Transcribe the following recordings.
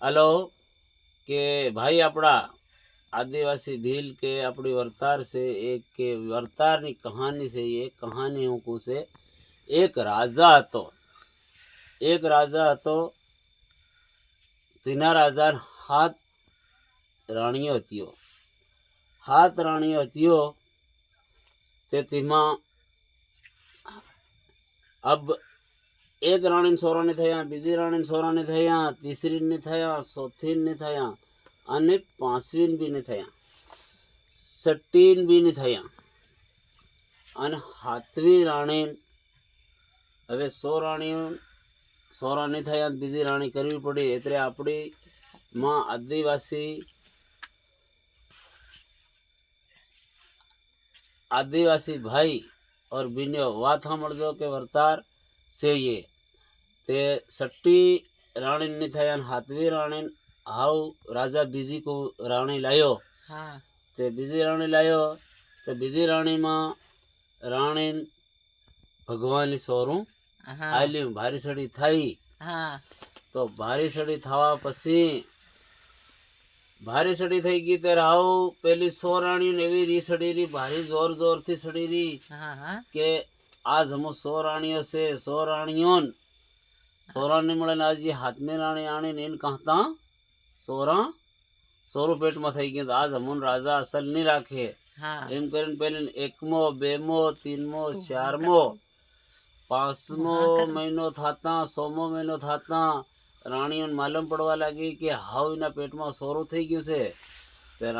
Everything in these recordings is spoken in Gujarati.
હલો કે ભાઈ આપણા આદિવાસી ભીલ કે આપણી વર્તાર છે એક કે વર્તારની કહાની છે એ કહાની હું કહું છે। એક રાજા હતો તેના રાજા 7 રાણીઓ હતીઓ। 7 રાણીઓ હતીઓ તે તેમાં अब एक राणी सोरानी थया, बीजी राणी सोरानी थया, तीसरी ने थया, चौथी ने थया अने पांचवी भी ने थया, छठी भी ने थया अने सातवी राणी हवे 100 राणी थया, बीजी राणी करवी पड़ी। एतरे आपणी मां आदिवासी भाई और बिन्यो बात सामझो के वर्तार से ये ते 6ठी राणी ने थया, 7वी राणी हाउ राजा बीजी को राणी लायो। हाँ। ते बीजी राणी लायो तो बीजी राणी में राणी भगवान सोरू आली भारी सड़ी थई। हाँ। तो भारी सड़ी थवा पसी भारी सड़ी थई गई तेरे हाउ पहली 100 राणी ने एवी री सड़ी री भारी जोर जोर थी सड़ी री के आज हम 100 राणियों से 100 राणियों 100 राणी मळे आज ये हाथमी राणी आनी ने कहता 100 पेट में थई गई। आज हम राजा असल नहीं राखे। एम करीने पहले 1मो 2मो 3मो 4मो 5मो महीनो थाता 100मो महीनो थाता राणियों मालूम पड़वा लगी कि हाउ इना पेट में सोरो थई गयो से। ते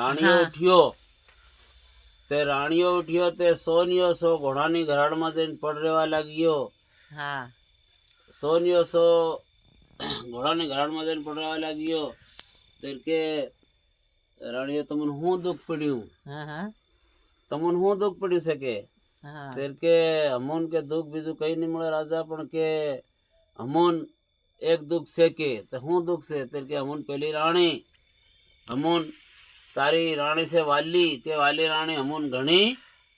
राणियों उठ्यो ते सोनियो सो घोड़ानी घराड़ में जईने पड़ रेवा लाग्यो। हाँ। सोनियो सो घोड़ानी घराड़ में जईने पड़ रेवा लाग्यो। ते के राणियों तमने हूँ दुख पड्यू। तमने हूँ दुख पड्यू से के तेर के हमन के दुख बीजू कई नहीं मळे राजा पण के हमन एक दुख से के तो हूँ दुख से तेर के हमन पहली राणी हमन तारी राणी से वाली ते वाली राणी हमन घणी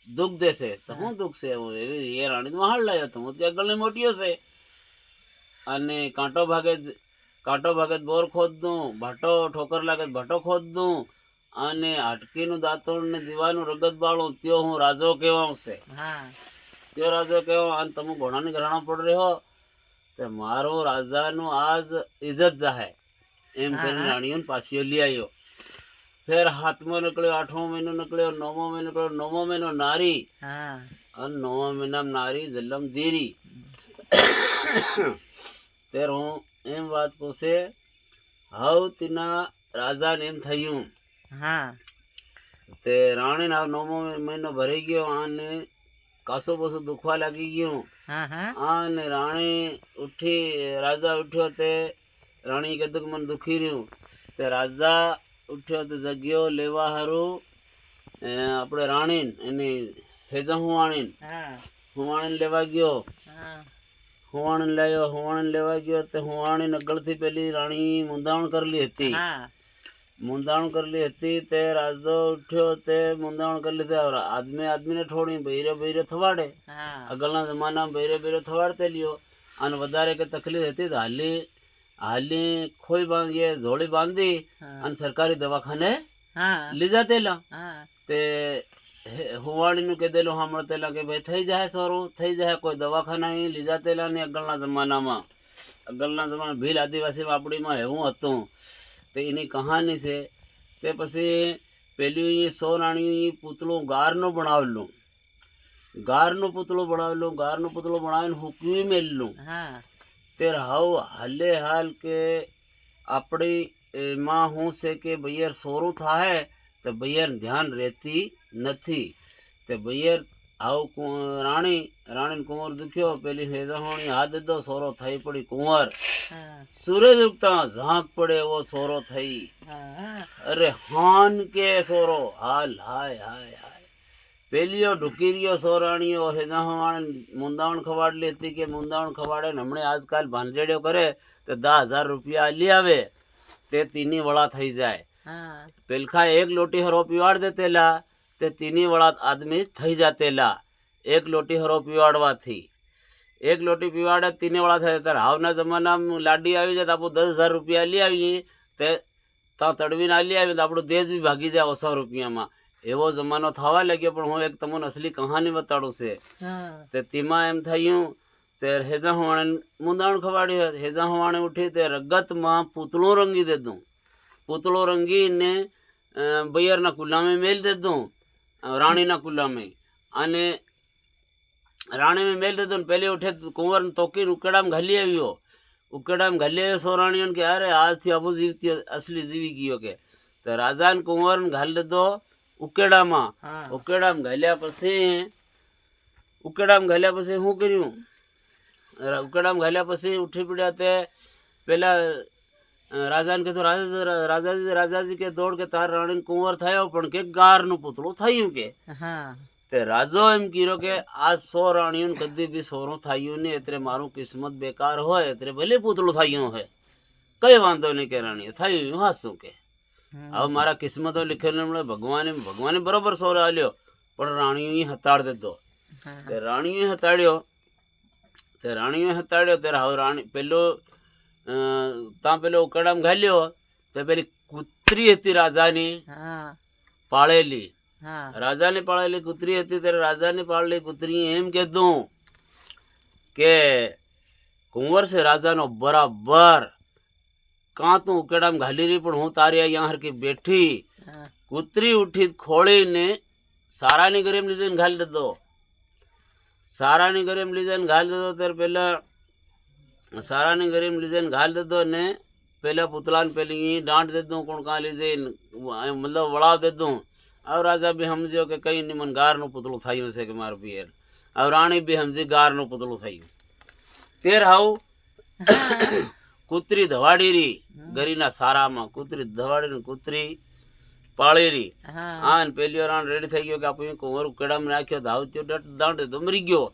दुख दे से तो हूँ दुख से ये राणी तो हाल लायो तो के अगल ने मोटियो से अने कांटो भागे बोर खोद दूं भाटो ठोकर लागे भाटो खोद दूं अने हटकी नु दातण ने दीवानु रगत बाळू त्यो हूँ राजो कहवाऊं से। हाँ। त्यो राजो कहवा अन तमु घोड़ा ने घराणा पड़ रहे हो ते मारो राजा नु आज इज्जत जाहे एम करीने राणियों पाछियो ली आयो। फिर 7मो निकल्यो 8मो महीनो निकल्यो 9मो महीनो निकल्यो 9मो महीनो नारी। हाँ। अन 9मो महीना नारी जलम दीरी तेर हूँ एम बात को से हाउ तीना राजा ने एम थयूं। हाँ। ते राणी ना 9मो महीनो भरी गयो आने कासो बसो दुखवा लागी गयो। आने राणी उठी राजा उठ्यो ते राणी के दुख मन दुखी रह्यू ते राजा उठ्यो ते जग्यो लेवा हारू अपने राणी एनी हेजा हुवाणी लेवा गयो। हुवाणी लायो हुवाणी लेवा गयो ते हुवाणी नगल थी पहली राणी मुंदावण कर ली हती। मुंदावण कर ली हती ते राजो उठ्यो ते मुंदावण कर ली थी आदमी ने ठोड़ी बहिरो बहिरो थवाड़े। अगलना जमाना में बहिरो थवाड़ते लियो अन वधारे के तकलीफ हती तो हाली खोई बांध ये झोली बांधी अन सरकारी दवाखाने ली जाते ला। ते हुवाड़ी नु कह देलो हमते ला के भाई थई जाए सोरो थई जाए कोई दवाखाना ही ली जाते ला ने अगलना जमाना भील आदिवासी में आपड़ी में हेवू हतुं ते इनी कहानी से ते पछी पहली 100 राणी पुतलो गार नो बनावलो गार नो पुतलो बनावीने हुकवी मेल लू। तेर हाउ हाले हाल के अपनी माँ हूँ से के भैया सोरू थाहे तो भैया ध्यान रहती नथी ते भैया हाउ राणी कुंवर दुख्यो पहली हेजा होनी हाथ दो सोरो थई पड़ी कुंवर। सूरज उगता झांक पड़े वो सोरो थई। अरे हान के सोरो हाल हाय हाय हाय पेलियो ढुकीरियो सोराणियो हेजा होवाण मुंदावण खवाड़ लेती के मुंदावण खवाड़े हमने आजकल भांजेड़ियो करे तो 10,000 रुपया ली आवे ते तीनी वड़ा थई जाए। पेलखा एक लोटी हरो पिवाड़ देते ला ते तीनी वड़ा आदमी थई जाते ला एक लोटी हरो पिवाड़वा थी। एक लोटी पिवाड़े तीने वाला थे तर हावना जमाना में लाडी आई जाए तो आप 10,000 रुपया ले आइए તે ત્યાં તડવીને આલી આવી તો આપણો દેશ બી ભાગી જાય 100 રૂપિયામાં. એવો જમાનો થવા લાગ્યો. પણ હું એક તમને અસલી કહાની બતાડું છે. તે તેમાં એમ થયું તે હેજા હોવાણે મુંદાણ ખવાડ્યું. હેજા હોવાણે ઉઠી તે રગતમાં પૂતળું રંગી દીધું. પૂતળું રંગીને બૈયરના કુલ્લામાં મેલ દીધું, રાણીના કુલ્લામાં. અને રાણીમાં મેલ દીધું. પેલી ઉઠે કુંવર તોકીને ઉકેડામાં ઘાલી આવ્યો. ઉકેડામાં ઘાલી આવ્યો. સો રાણીઓને કે અરે આજથી અબુ જીવતી અસલી જીવી ગયો કે. તો રાજાને કુંવરને ઘાલી દીધો ઉકેડામાં. ઉકેડામાં ઘાલ્યા પછી શું કર્યું? ઉકેડામાં ઘાલ્યા પછી ઉઠી પડ્યા. તે પેલા રાજાને કીધું રાજાજી કે દોડ કે તાર રાણીને કુંવર થયો પણ કે ગારનું પૂતળું થયું કે. તે રાજો એમ કીધો કે આ 100 રાણીઓને કદી બી સોરું થયું નહીં, એટલે મારું કિસ્મત બેકાર હોય એટલે ભલે પૂતળું થયું હોય, કઈ વાંધો નહીં કે રાણીએ થયું હાસું કે. હવે મારા કિસ્મતો લીખેલું મળે. ભગવાને બરોબર સોરો આલ્યો પણ રાણીઓ હતાડ દીધો. તે રાણીએ હતાડ્યો ત્યારે હવે રાણી પેલો પેલો ઉકેડામાં ઘાલ્યો. તો પેલી કૂતરી હતી રાજાની પાળેલી. રાજાની પાળેલી કૂતરી હતી. ત્યારે રાજાની પાળેલી કૂતરીએ એમ કીધું કે કુંવર છે રાજાનો બરાબર, કાં તું ઉકેડામાં ઘાલી રહી પણ હું તારી અહીંયા હરકી બેઠી. કૂતરી ઉઠી ખોળીને સારાની ગરીમ લીધીને ઘાલી દીધો. સારાની ગરીમ લીધીને ઘાલી દીધો. ત્યારે પેલા સારાની ગરીમ લીધીને ઘાલી દીધો ને પેલા પૂતળાને પેલી દાંટ દીધું. કોણ કાં લીધે મતલબ વળાવ દીધું. હવે રાજા બી સમજ્યો કે કઈ નહીં મને ગારનું પૂતળું થયું છે કે મારું પિયર. હવે રાણી બી સમજી ગારનું પૂતળું થયું. તેર હાવ કૂતરી ધવાડી રહી ગરીના સારામાં. કૂતરી ધવાડી કૂતરી પાળી રહી. હા ને પેલી રાણ રેડી થઈ ગયો કે આપણે કુંવર ઉકેડામાં નાખ્યો. ધાવત્યો દાંડે તો મરી ગયો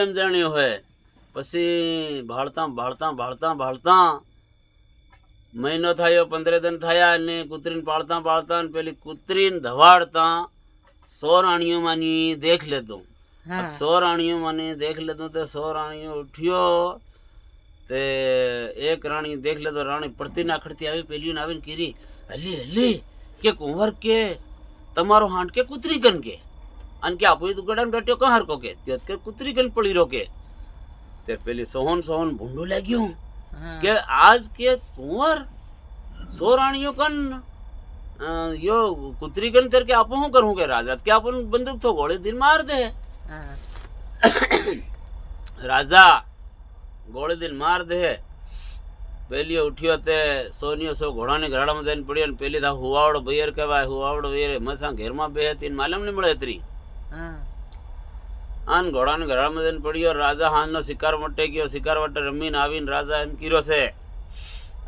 એમ જાણ્યો હોય. પછી ભાળતા મહિનો થયો, 15 દિન થયા ને કૂતરીને પાળતા ને પેલી કૂતરીને ધવાડતા 100 રાણીઓમાંની દેખ લેતું. 100 રાણીઓમાંની દેખ લેતું. તે 100 રાણીઓ ઉઠ્યો. તે એક રાણી દેખ લેતો. રાણી પડતી નાખડતી આવી. પેલી આવીને કીરી હલી કે કુંવર કે તમારો હાંડ કે કૂતરી કન કે. અને કે આપો ઉકેડામાં બેઠ્યો કહાર કો કે કે કૂતરી કન પડી રહ્યો કે. તે પેલી સોહન ભૂંડું લાગ્યું કે આજ કે કુંવર 100 રાણીઓ કન યો કૂતરી કન તેર કે આપો શું કરું કે રાજા કે આપણ બંદૂક તો ગોળે દિન માર દે. રાજા ગોળે દિન માર દે. પેલી ઉઠ્યો તે સોનિયો સો ઘોડાની ઘરાડામાં જઈને પડ્યો. ને પેલી થા હુવાવડો બૈયર કહેવાય. હુવાવડો બૈયર મસા ઘેરમાં બે હતી માલમ નહીં મળે એટલી. આન ઘોડાની ઘરાડામાં જઈને પડ્યો. રાજા હાનનો શિકાર વટે ગયો. શિકાર વટે રમીને આવીને રાજા એમ કીધો છે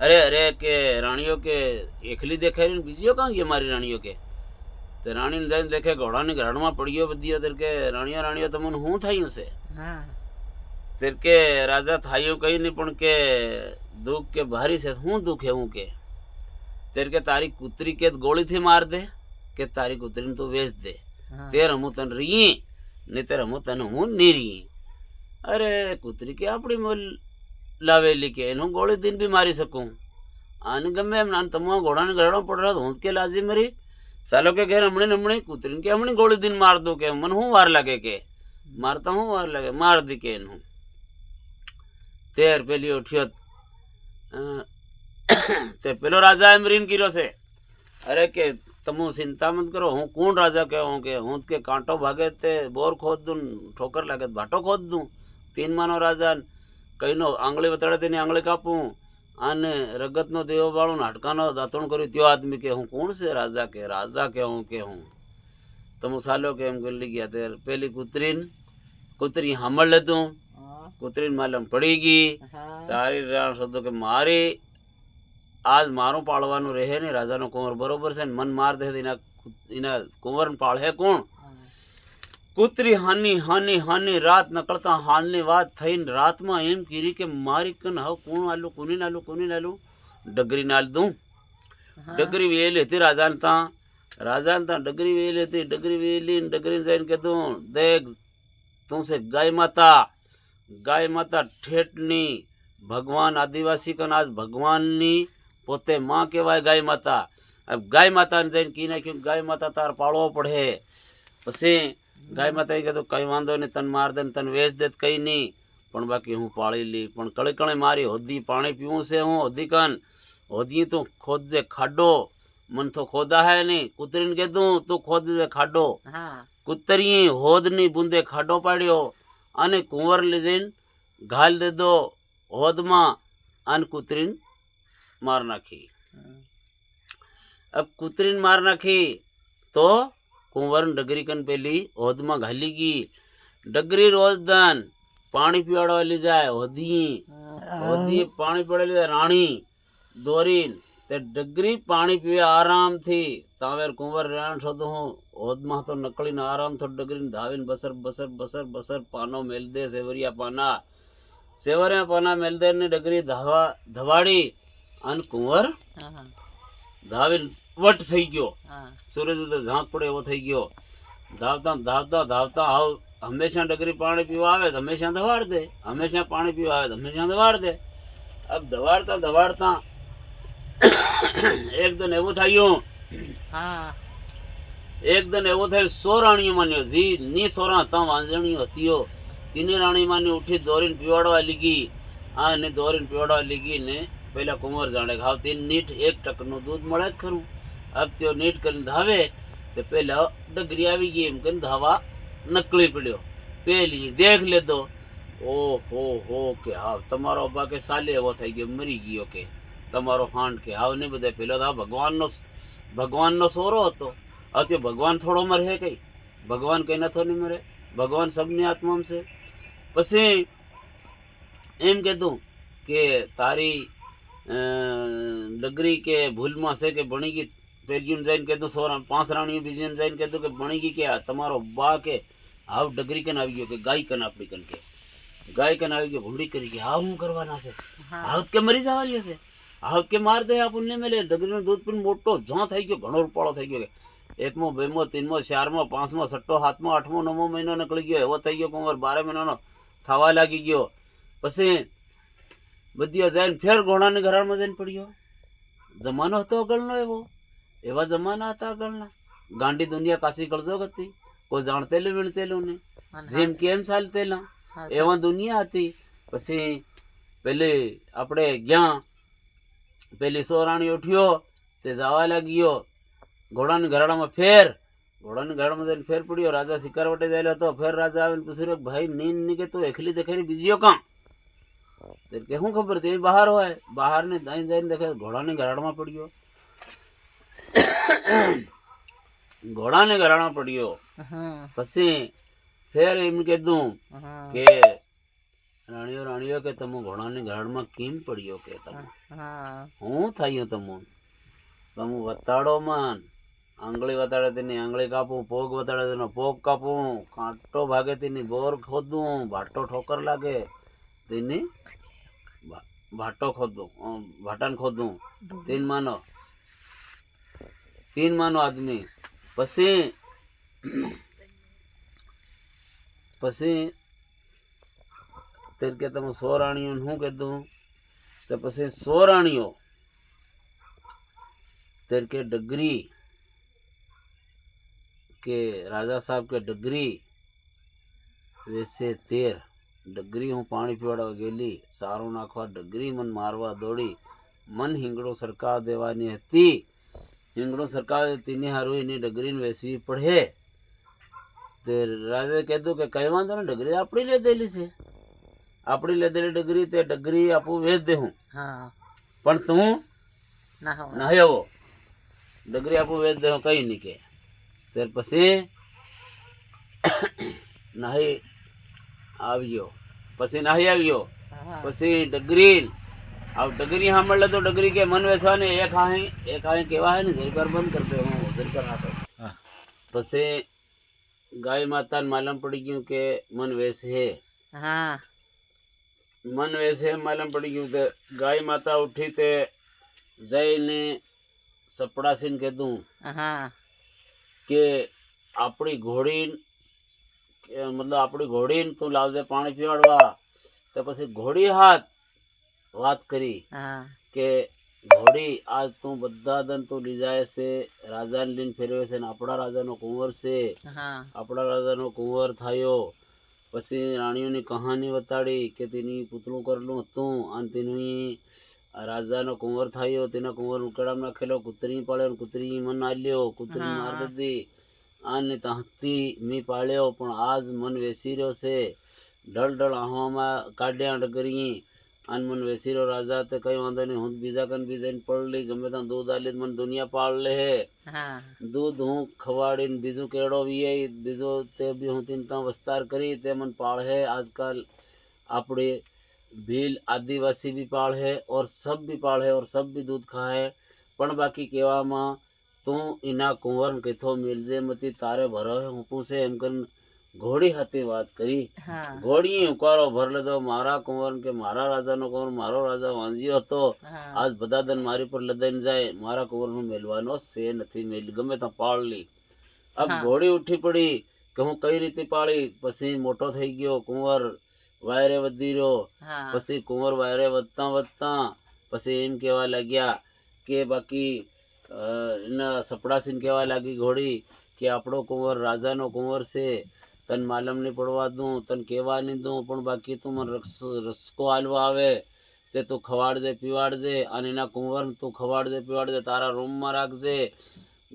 અરે કે રાણીઓ કે એકલી દેખાય ને બીજીઓ કાં ગઈ મારી રાણીઓ કે. તે રાણીને જઈને દેખે ઘોડાની ઘરાડામાં પડ્યો બધી. કે રાણીઓ તમને શું થયું છે? તેર કે રાજા થાયું કઈ નહીં પણ કે દુઃખ કે ભારી છે. શું દુઃખ એવું કે? તેર કે તારી કૂતરી કે ગોળીથી માર દે કે તારી કૂતરીને તું વેચ દે. તેર હું તને રહી ને તેર હું તને હું નહીં રહી. અરે કૂતરી કે આપણી લાવેલી કે એનું ગોળી દીન બી મારી શકું. આને ગમે એમ ના તમારા ઘોડાને ઘરડો પડ્યો હું કે લાજી મરી સાલો કે ઘેર હમણે કૂતરીને કે હમણાં ગોળી દીન માર દઉં કે મને શું વાર લાગે કે મારતા શું વાર લાગે માર દી કે એનું. તેર પેલી ઉઠ્યો. તે પેલો રાજા એમ રીન કર્યો છે અરે કે તમે ચિંતા મત કરો. હું કોણ રાજા કહું કે હું કે કાંટો ભાગે તે બોર ખોદ દઉં, ઠોકર લાગે ભાટો ખોદ દઉં. 3 માનો રાજા કઈનો આંગળી વતાડે તેની આંગળી કાપું અને રગતનો દેવો બાળું હાડકાનો દાંતણ કર્યું ત્યો આદમી કે હું કોણ છે રાજા કે હું તમે સાલો કે એમ ગલી ગયા. ત્યારે પેલી કૂતરી સાંભળ લેતું. કૂતરીને માલમ પડી ગઈ. તારી રાણ શબ્દો કે મારી આજ મારું પાળવાનું રહે ને રાજાનો કુંવર બરોબર છે ને મન માર દે એના કુંવરને પાળે કોણ? કૂતરી હાની રાત નકળતા હાલની વાત થઈને રાતમાં એમ કીરી કે મારી કન હવે કોણ આલું કોની નાલું ડગરી નાલ દઉં. ડગરી વેલી હતી રાજાને ત્યાં ડગરી વેલી હતી. ડગરી વેલી ડગરીને જઈને કીધું દેખ તું છે ગાય માતા ઠેઠની ભગવાન આદિવાસી કન આજ ભગવાનની પોતે માં કહેવાય ગાય માતા. ગાય માતાને જઈને કી નાખ્યું ગાય માતા તાર પાળવો પડે. પછી ગાય માતાએ કીધું કંઈ વાંધો નહીં, તને માર દે ને તને વેચ દે કંઈ નહીં, પણ બાકી હું પાળી લી. પણ કળી કળી મારી હોદી પાણી પીવું છે, હું હોદી કન હોદી તું ખોદજે ખાડો, મન તો ખોદા હે નહીં. કૂતરીને કીધું તું ખોદજે ખાડો. કૂતરીએ હોદની બુંદે ખાડો પાડ્યો અને કુંવર લઈ જઈને ઘાલ દીધો હોદમાં અને કૂતરીને માર નાખી. अब કૂતરીને માર નાખી તો કુંવર ડગરી કન પેલી હોદમાં ઘાલી ગઈ. ડગરી રોજ દાન પાણી પીવાડવા લઈ જાય હોદી પાણી પીવાડવા લઈ જાય. રાણી દોરીને તે ડગરી પાણી પીવે આરામથી. તાવેર કુંવર રેણ શોધું હું હોદમાં તો નકળીને આરામ તો ડગરીને ધાવીને બસર બસર બસર બસર પાનો મેલ દે. સેવરિયા પાના મેલ દે ને ડગરી ધવાડી અને કુંવર ધાવીને વટ થઈ ગયો. સૂરજ ઝાંક પડે એવો થઈ ગયો. ધાવતા ધાવતા ધાવતા હાવ હંમેશા ડગરી પાણી પીવા આવે હંમેશા ધવાડ દે, હંમેશા પાણી પીવા આવે હંમેશા ધવાડ દે. અબ ધવાડતા ધવાડતા એકદમ એવું થયું, એકદમ એવું થયું 100 રાણીઓ માન્યો જી ની 100 હતા વાંજણીઓ હતી. તીને રાણી માની ઉઠી દોરીને પીવાડવા લીગી. આ ને દોરીને પીવાડવા લીગી ને પેલા કુંવર જાણે ઘાવ તીન નીઠ 1 ટકનું દૂધ મળે જ ખરું. अब त्यो नीट કરીને ધાવે તો પેલા ડગરી આવી ગઈ એમ કરીને ધાવા નકળી પડ્યો. પેલી દેખ લેતો ઓહો હો કે હાવ તમારો બા કે સાલે એવો થઈ ગયો મરી ગયો કે તમારો હાંડ કે હાવ નહીં બધા. પેલો તો ભગવાનનો સોરો હતો. હવે તે ભગવાન થોડો મરે કઈ? ભગવાન કઈ નથો નહીં મરે. ભગવાન સબની આત્મામાં છે. પછી એમ કીધું કે તારી ડગરી કે ભૂલમાં છે કે ભણી ગઈ. પેલીને જઈને કીધું 5 રાણીઓ બીજીને જઈને કીધું કે ભણી ગઈ કે તમારો બા કે હાવ ડગરી કન આવી ગયો કે ગાય કન આપણી કન કે ગાય કન આવી ગયો ભૂંડી કરી ગઈ. હાવ શું કરવાના છે? હાવ કે મરી જવાની હશે, હાવ કે માર દે આપણને મેલે. ડગરીનું દૂધ પીને મોટો જ્યાં થઈ ગયો, ઘણો રૂપાળો થઈ ગયો. 1મો 2મો 3મો 4મો 5મો 6મો 7મો 8મો 9મો મહિનો નીકળી ગયો એવો થઈ ગયો. કુંવર 12 મહિનાનો થવા લાગી ગયો. પછી બધી જઈને ફેર ઘોડાની ઘરાણમાં જઈને પડ્યો. જમાનો હતો આગળનો એવો, એવા જમાના હતા આગળના. ગાંડી દુનિયા કાશી કળજોગ હતી. કોઈ જાણતેલું વીણતેલું નહીં, જેમ કેમ ચાલતેલા એવા દુનિયા હતી. પછી પેલી આપણે ગયા પેલી 100 રાણી ઉઠ્યો તે જવા લાગ્યો ઘોડાની ઘરાડામાં. ફેર ઘોડાની ઘરાડામાં જઈને ફેર પડ્યો. રાજા શિકાર વટે ગયેલો હતો. ફેર રાજા આવીને પૂછ્યું કે ભાઈ નીંદ નહીં કે તું એકલી દેખાઈ બીજીઓ કાં? કે શું ખબર તે બહાર હોય. બહાર ને દાઈ જઈને દેખે ઘોડાની ઘરાડામાં પડ્યો. ઘોડાને ઘરાડામાં પડ્યો. પછી ફેર એમ કીધું કે રાણીઓ કે તમે ઘોડાની ઘરાડામાં કેમ પડ્યો કે તમે શું થયું? તમે વતાડો મન. આંગળી વતાડે તેની આંગળી કાપું, પોગ વતાડે તેનો પોગ કાપું, કાંટો ભાગે તેની બોર ખોદું, ભાટો ઠોકર લાગે તેની ભાટાને ખોદું. 3 માનો આદમી. પછી કે તમે 100 રાણીઓ શું કીધું? તો પછી 100 રાણીઓ કે ડગરી કે રાજા સાહેબ કે ડગરી વેસે 13 ડગરી હું પાણી પીવાડવા ગયેલી, સારું નાખવા ડગરી મન મારવા દોડી. મન હિંગડો સરકાર દેવાની હતી. હિંગડો સરકાર તેને હારું એની ડગરીને વેચવી પડે. તે રાજાએ કીધું કે કઈ વાંધો ને ડગરી આપણી લીધેલી છે, આપણી લીધેલી ડગરી તે ડગરી આપું વેચ દે હું, પણ તું ના આવો ડગરી આપું વેચ દે હું કઈ નહીં કે. ત્યાર પછી નાહી આવ્યો. પછી ડગરી સાંભળ તો ડગરી કે મન વેચવા ને એક હાઈ કેવા હે ને જરીકાર બંધ કરતો હું જરીકાર નાખો. પછી ગાય માતા માલમ પડી ગયું કે મન વેચે, માલમ પડી ગયું. કે ગાય માતા ઉઠી તે જઈને સપડાસીને કીધું કે આપણી ઘોડી તું લાવજે પાણી પીવાડવા. તો પછી ઘોડી હાથ વાત કરી કે ઘોડી આજ તું બધા દન તું લઈ જાય છે, રાજાને લઈને ફેરવે છે ને આપણા રાજાનો કુંવર છે, આપણા રાજાનો કુંવર થયો. પછી રાણીઓની કહાની બતાડી કે તેની પૂતળું કરેલું હતું અને તેની રાજાનો કુંવર થયો, તેના કુંવર ઉકેડામાં નાખેલો, કૂતરી પાડ્યો, કૂતરી મન આલ્યો, કૂતરી માર દીધી અને ત્યાંથી મી પાળ્યો. પણ આજ મન વેસી રહ્યો છે, ઢળ ઢળ આહવામાં કાઢ્યા ડગરી અને મન વેસી રહ્યો. રાજા તે કઈ વાંધો નહીં, હું બીજા કન બીજાને પડલી, ગમે ત્યાં દૂધ આલી મને દુનિયા પાળ લે હે. દૂધ હું ખવાડીને બીજું કેળો વીએ, બીજો તે બી હું તીન ત્યાં વસ્તાર કરી તે મને પાળ હે. આજકાલ આપણે भील आदिवासी भी पाल है और सब भी पाल है और सब भी दूध खा है. पण बाकी कहेवा तू इना कुंवर किथो मिलजे मती तारे भरो है हूँ से एम कर घोड़ी हाथी बात करी. घोड़ी उकारो भर ले दो मारा कुंवर के मारा राजा नो कुंवर मारो राजा वांजियो तो आज बदा दिन मारी पर लदन जाए मारा कुंवर नु मेलवानो से नहीं मेल गमे तो पाल ली. अब घोड़ी उठी पड़ी कि हूँ कई रीति पाली. पसी मोटो थई गयो कुंवर वायरे वधी रहो. पसी कुंवर वायरे વધતા વધતા પછી એમ કહેવા લાગ્યા કે બાકી એના સપડાસીને કહેવા લાગી ઘોડી કે આપણો કુંવર રાજાનો કુંવર છે, તને માલમ નહીં પડવા દઉં, તને કહેવા નહીં દઉં, પણ બાકી તું મને રસકો આલવા આવે તે તું ખવાડજે પીવાડજે અને એના કુંવર તું ખવાડજે પીવાડજે, તારા રૂમમાં રાખજે.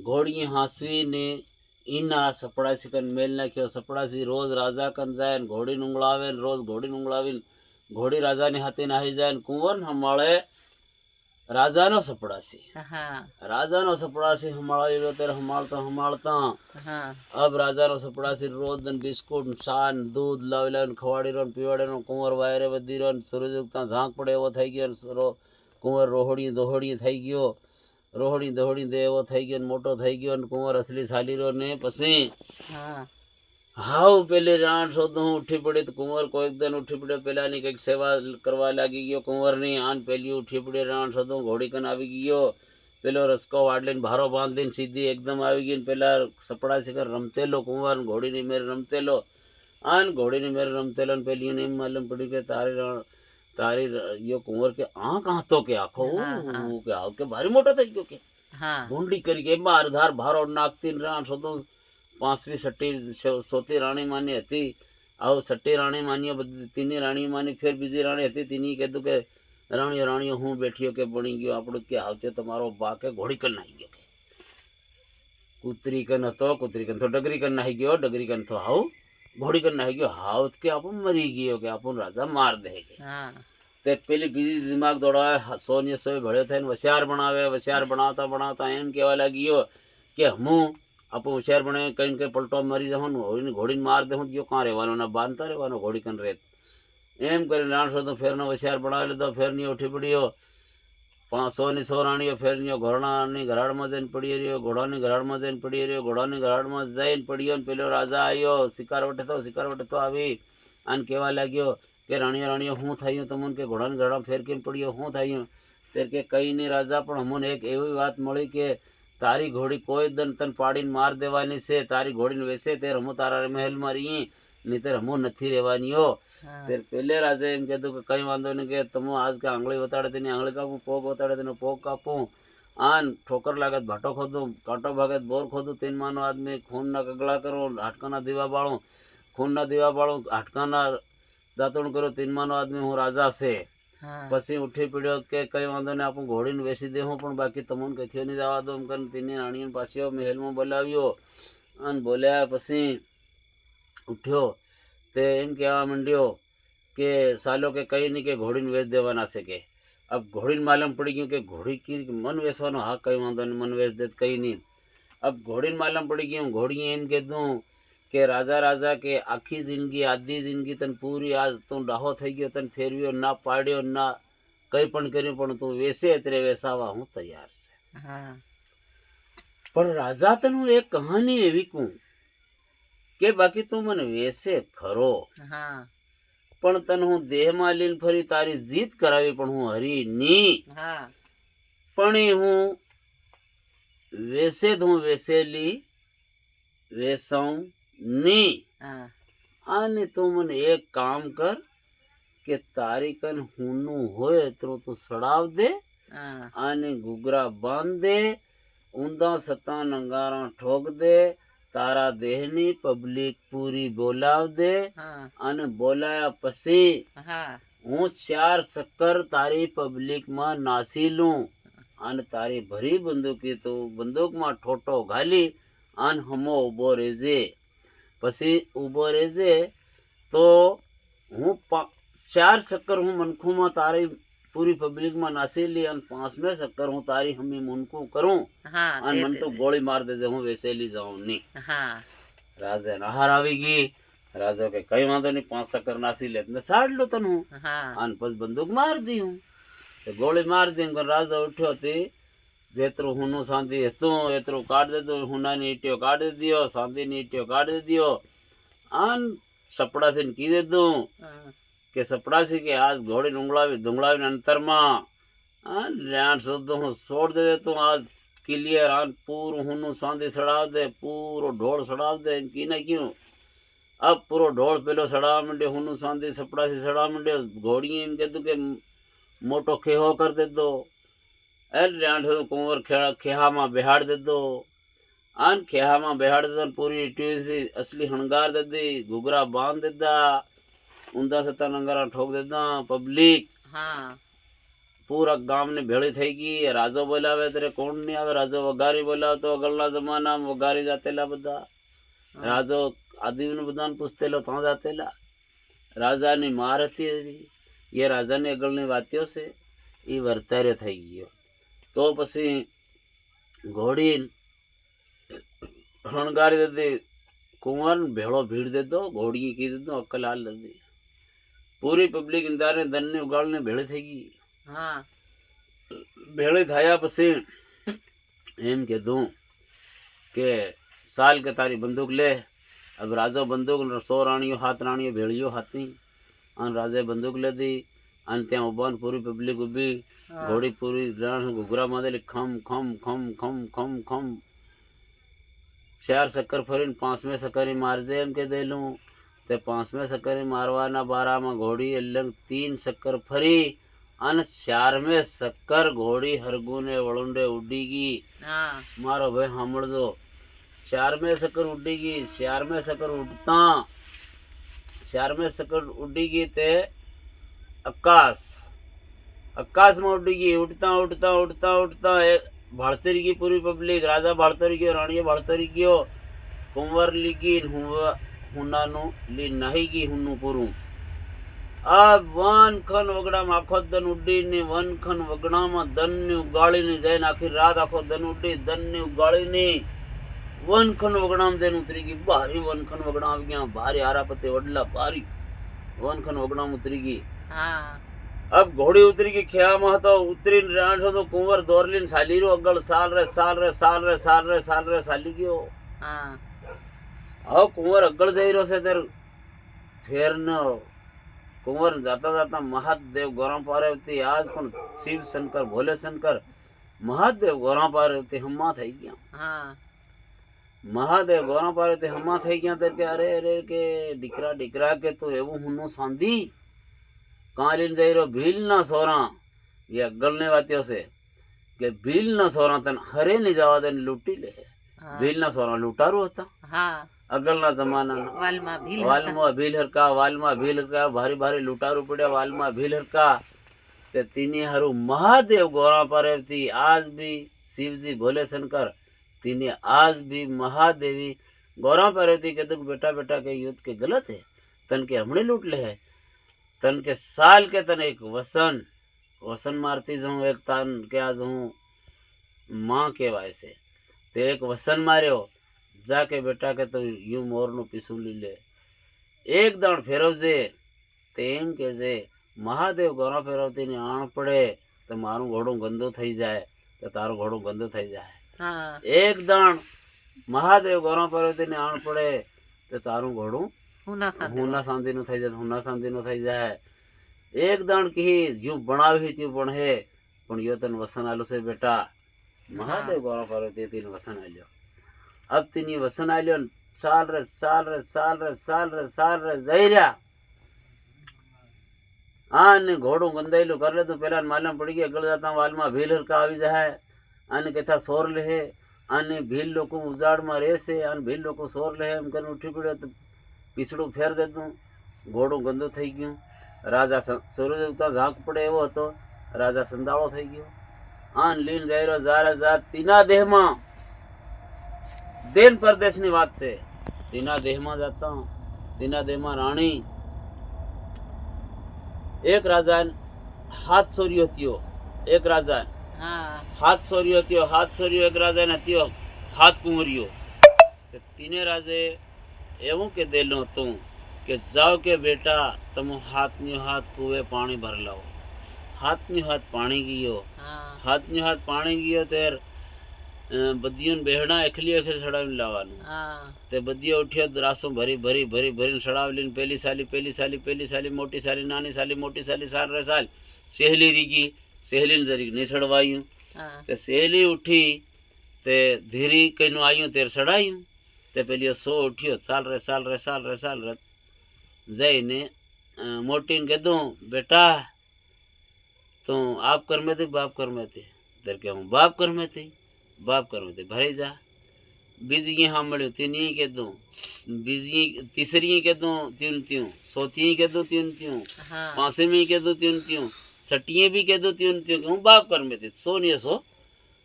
ઘોડીએ હાંસવીને ઈના સપડાસી કન મેલ નાખ્યો. સપડાસી રોજ રાજા કન જાય ને ઘોડી ઊંઘળાવે ને રોજ ઘોડી ઊંઘળાવીને ઘોડી રાજાની હાથે નાહી જાય ને કુંવર સંભાળે રાજાનો સપડાસી. રાજાનો સપડાસી સંભાળી લો ત્યારે સંભાળતા સંભાળતા અબ રાજાનો સપડાસી રોજ દન બિસ્કુટ શાન દૂધ લાવી લાવીને ખવાડી રહ્યો પીવાડી રહ્યો. કુંવર વાયરે વધી રહ્યો, સૂરજ ઉગતા ઝાંક પડે એવો થઈ ગયો. કુંવર રોહડી દોહડી થઈ ગયો, રોહડી દોહડી દે એવો થઈ ગયો, મોટો થઈ ગયો અને કુંવર અસલી ચાલી રહ્યો ને પછી હાવ પેલી રાણ શોધ હું ઉઠી પડી તો કુંવર કોઈક દિન ઉઠી પડ્યો, પેલાની કંઈક સેવા કરવા લાગી ગયો કુંવરની. આન પેલી ઉઠી પડી રાણ શોધ ઘોડી કન આવી ગયો, પેલો રસકો વાડલીને ભારો બાંધીને સીધી એકદમ આવી ગઈ. પેલા સપડા શિખર રમતેલો કુંવર ઘોડીની મેર રમતેલો આન ઘોડીની મેર રમતેલો ને પેલીને એમ માલુમ પડ્યું કે તારી યો કુંવર કે આ કાં તો કે આખો કે આવ કે ભારી મોટો થઈ ગયો કે ભૂંડી કરી કે એમાં અરધાર ભારો નાખતી રાણ શોધું. પાંચમી છઠ્ઠી ચોથી રાણી માની હતી. આવું છઠ્ઠી રાણી માનીઓ બધી તીની રાણી માની ફેર બીજી રાણી હતી તેની કીધું કે રાણીઓ રાણીઓ હું બેઠીઓ કે બની ગયો આપણું કે આવતે તમારો બા કે ઘોડી કન નાહી ગયો, કૂતરી કન હતો કૂતરી કન તો ડગરી કન નાહી ગયો, ડગરી કન તો હાવ ઘોડી કન નાહી ગયો, હાવ કે આપણું મરી ગયો કે આપણું રાજા માર દે કે. તે પેલી બીજી દિમાગ દોડાવે સોનિયા સોય ભળ્યો થઈને વસિયાર બનાવે. વસિયાર બનાવતા બનાવતા એમ કહેવા લાગ્યો કે હું આપણું હોશિયાર બને કઈ કઈ પલટો મારી જવાનું હોળીને ઘોડીને માર દે હું ક્યાં રહેવાનો ના બાંધતા રહેવાનો ઘોડી કન રેત એમ કરીને રાણસો તો ફેરનો હોશિયાર બનાવી લીધો. ફેરની ઉઠી પડ્યો 100 રાણીઓ ફેરનીઓ ઘોડાની ઘરાડમાં જઈને પડી રહ્યો, ઘોડાની ઘરાડમાં જઈને પડી રહ્યો, ઘોડાની ઘરાડમાં જઈને પડ્યો ને પેલો રાજા આવ્યો શિકાર વટે તો આવી આને કહેવા લાગ્યો કે રાણીઓ રાણીઓ શું થયું તમને કે ઘોડાની ઘરાડમાં ફેર કેમ પડ્યો શું થયું? ત્યારે કે કંઈ નહીં રાજા, પણ અમને એક એવી વાત મળી કે તારી ઘોડી કોઈ દન તન પાડીને માર દેવાની છે, તારી ઘોડીને વેસે તે રમો તારા મહેલમાં રહી નહીં તે રમો નથી રહેવાની હો. ત્યારે પેલે રાજા એમ કહેતું કે કંઈ વાંધો નહીં કે તમે આજ કે આંગળી વતાડે તેની આંગળી કાપું, પોગ વતાડે તેનો પોગ કાપું, આન ઠોકર લાગે ભાટો ખોદું, કાંટો ભાગે બોર ખોદું, તેન માનો આદમી ખૂનના કગળા કરું, હાટકાના દીવા બાળું, ખૂનના દીવા બાળું, હાટકાના દાંતણ કરું, તેન માનો આદમી હું રાજા છે. પછી ઉઠી પડ્યો કે કઈ વાંધો નહીં આપણે ઘોડીને વેસી દે હું, પણ બાકી તમને કથીઓ નહીં જવા દો એમ કરીને તેની રાણીને પાછો મહેલમાં બોલાવ્યો અને બોલ્યા પછી ઉઠ્યો તે એમ કહેવા માંડ્યો કે સાલો કે કંઈ નહીં કે ઘોડીને વેચ દેવાના છે કે. अब घोड़ी मालूम पड़ गई कि घोड़ी की मन वेसवानो हाँ कई वांधो नहीं मन वेच दे कहीं नहीं. अब घोड़ी मालूम पड़ गई घोड़ी एम कह दूँ कि राजा के आखी जिंदगी आधी जिंदगी तन पूरी आज तू डाहो थी गयो तन फेरव्यो ना पाड्यो ना कई पण कर्યું पण तू वेसे तेरे वेसावा हूँ तैयार से. पर राजा तनु एक कहानी एवी कहूँ के बाकी तू मन वेसे खरो पण तन हूँ देह में लीन फरी तारी जीत करावी पण हूँ हरी नी पण हूँ वेसे हूँ वेसेली वेसाऊं नी. आने तू मन एक काम कर के तारी कन हुनू होए तो तू सड़ाव दे आने घुघरा बांध दे ऊंधा सता नंगारा ठोक दे तारा देहनी पब्लिक पूरी बोलाव दे अने बोलाया पसी हूँ 4 चक्कर तारी पब्लिक में नासी लूं अने तारी भरी बंदूकी तो बंदूक में ठोटो घाली अन हमो उबो रेजे पसी उबो रेजे तो हूँ 4 चक्कर हूँ मनखू में तारी पूरी पब्लिक में नासी ली अन 5वें चक्कर हूँ तारी हमी मुनकू करूं अन मन तो गोली मार दे हूँ वैसे ली जाऊं नहीं राजा नहार आवेगी राजा के कई वादो नहीं 5 चक्कर नासी ले साड़ लो तनु अन पस बंदूक मार दी हूँ तो गोली मार दी राजा उठ्यो थी जेतरो हुनु सांधी हतु एतरो काट दे दो हुना नी इटियो काट दे दियो सांधी नी इटियो काट दे दियो अन सपड़ा से की दे दूं के सपड़ासी के आज घोड़ी दुंगलावी अंतर में ल्याण शुद्ध हूँ छोड़ दे तू आज क्लियर आन पूरो हुनु सांधी सड़ाव दे पूरो ढोल सड़ाव दे की ना क्यों अब पूरो ढोल पेलो सड़ाव मंडे हुनु सांधी सपड़ासी सड़ाव मंडे घोड़ी इनके तो के मोटो खेहो कर दे दो ल्याण शुद्ध कुंवर खेहा में बिहाड़ दे दो आन खेहा में बिहाड़ दे दो पूरी ट्यूसी असली हणगार दे दी घुघरा बांध दे दा ऊंधा सत्ता नंगारा ठोक देता पब्लिक पूरा गांव ने भेड़ी थई गई राजो बोलावे तेरे कौन नहीं आवे राजो वगारी बोलावे तो अगलना जमाना में वगारी जातेला बदा राजो आदि ने बदान पूछतेलो ता जातेला राजा ने मार थी ये राजा ने अगलने वात्यो से ई वर्तारे थई गयो तो पसी घोड़ी हणगारी दे दे कुंवर भेड़ो भीड़ दे दो घोड़ी की दे दो अक्कल हाल दे दी पूरी पब्लिक इंदार ने दन ने उगाड़ने भेड़े थी भेड़े थाया पसी एम के दूं के साल के तारी बंदूक ले अब राजा बंदूक 100 रानियों हाथ रानियों भेड़ियों हाथी अन राजा बंदूक ले दी अन त्या उबान पूरी पब्लिक उबी घोड़ी पूरी रान घुघरा मादे खम खम खम खम खम खम 4 चक्कर फरीन 5वें चक्कर मार जे एम के दे लूं ते 5वें चक्कर मारवाना 12 में घोड़ी अलग 3 चक्कर फरी अन 4वें चक्कर घोड़ी हरगुने वळुंडे उडीगी मारो भाई हमड़ दो 4वें चक्कर उडीगी 4वें चक्कर उड़ता 4वें चक्कर उडीगी ते आकाश में उडीगी उड़ता उड़ता उड़ता उड़ता भाड़ती रही पूरी पब्लिक राजा भाड़तो रही गयो रानी भाड़तो रही गयो कुंवर लीगी हुनानु ली नहीगी हुनु पुरु अब वन खन वगड़ा में आखो दन उड़ी ने वन खन वगड़ा में दन ने उगाड़ी ने जाए आखिर रात आखो दन उड़ी दन ने उगाड़ी ने वन खन वगड़ा में दिन उतरी गई भारी वन खन वगड़ा आ गया भारी आरा पत्ते वडला भारी वन खन वगड़ा में उतरी गई अब घोड़ी उतरी की खेया में तो उतरी राण तो कुंवर दौरलीन साली रो अगल साल रे साली गयो अब कुंवर अगल जाई रो से तेर फेर न कुंवर जाता जाता महादेव गौरा पार्वती आज पण शिव शंकर भोले शंकर महादेव गौरा पार्वती हम्मा थई गया महादेव गौरा पार्वती हम्मा थई गया तेर के अरे अरे के डिकरा के तो एवं हुनु सांधी कालीन जाई रो भील ना सोरा ये अगलने वातियों से के भील ना सोरा तन हरे नहीं जावा देन लूटी ले भील ना सोरा लूटारू होता अगलना जमाना वालमा भील हरका भारी भारी लुटारू पड़े वालमा भील हरका ते तीनी हरु महादेव गौरा पार्वती आज भी शिवजी भोले शंकर तीनी आज भी महादेवी गौरा पार्वती के दुख बेटा बेटा के युद्ध के गलत है तन के हमने लूट ले है तन के साल के तन एक वसन मारती जाऊं एक तन के आज हूँ माँ के वायसे ते एक वसन मार्यो जाके बेटा के तो यूं मोर नु पिसूली ले एक दाण फेरवजे तेम के जे महादेव गौरा फेरवती ने आण पड़े तो मारू घोड़ो गंदो थई जाए तो तारो घोड़ो गंदो थई जाए एक दाण महादेव गौरा फेरवती ने आण पड़े तो तारू घोड़ो हुना सांधी नु थई जाए एक दाण की यूं बनावी थी बणे पण यो तन वसन आलो से बेटा महादेव गौरा फेरवती तीन वसन आलो अब तीनी वसन आलियो साल रे जैरा આને ઘોડું ગંધાયેલું કરી લીધું. પેલા માલમ પડી ગયા ગળજાતા વાલમાં ભીલ હરકા આવી જાય અને કથા સોર લે અને ભીલ લોકો ઉજાડમાં રહેશે અને ભીલ લોકો સોર લે એમ કરીને ઉઠી પડ્યો તો પીછડું ફેર દેતું. ઘોડું ગંદુ થઈ ગયું. રાજા સૂરજ ઉગતા ઝાંક પડે એવો હતો. રાજા સંદાળો થઈ ગયો. આન લીન જઈ રહ્યો જારે જાત તીના દેહમાં દેન પરદેશની વાત છે. તીના દેહમાં જતા તીના દેહમાં રાણી એક રાજા હાથ સોર્યો થયો. એક રાજા હાથ સોર્યો થયો. હાથ સોર્યો એક રાજા ને થયો હાથ કુંવર્યો. તીને રાજે એવું કે દેલું હતું કે જાઓ કે બેટા તમે હાથની હાથ કુએ પાણી ભર લાવો. હાથની હાથ પાણી ગયો. હાથની હાથ પાણી ગયો ત્યારે બદીઓને બેહડા એકલી એકલી ચડાવીને લાવવાનું. તે બદીઓ ઉઠ્યો રાસો ભરી ભરી ભરી ભરીને ચડાવી લઈને પેલી સાલી મોટી સાલી નાની સાલી મોટી સાલી સાલ રે સાલ સહેલી રીગી. સહેલીને જરીક નહીં ચડવાયું. તે સહેલી ઉઠી તે ધીરી કઈનું આવ્યું ત્યારે ચડાયું. તે પેલી સો ઉઠ્યો ચાલ રે ચાલ રે ચાલ રે ચાલ રે જઈને મોટીને કીધું બેટા તું આપ કર મેં થી બાપ કર મેં થી. ત્યારે કે હું બાપ કર મેં થી બાપ કર મેં થી ભરી જા. બીજી સાંભળ્યું તીની કીધું. બીજી તીસરી કીધું ત્યું ત્યું. ચોથી કીધું ત્યું ત્યું. પાંચમી કીધું ત્યું ત્યું. छठिए भी कह दो त्यों त्यों हूँ बाप कर में थे सो नहीं सो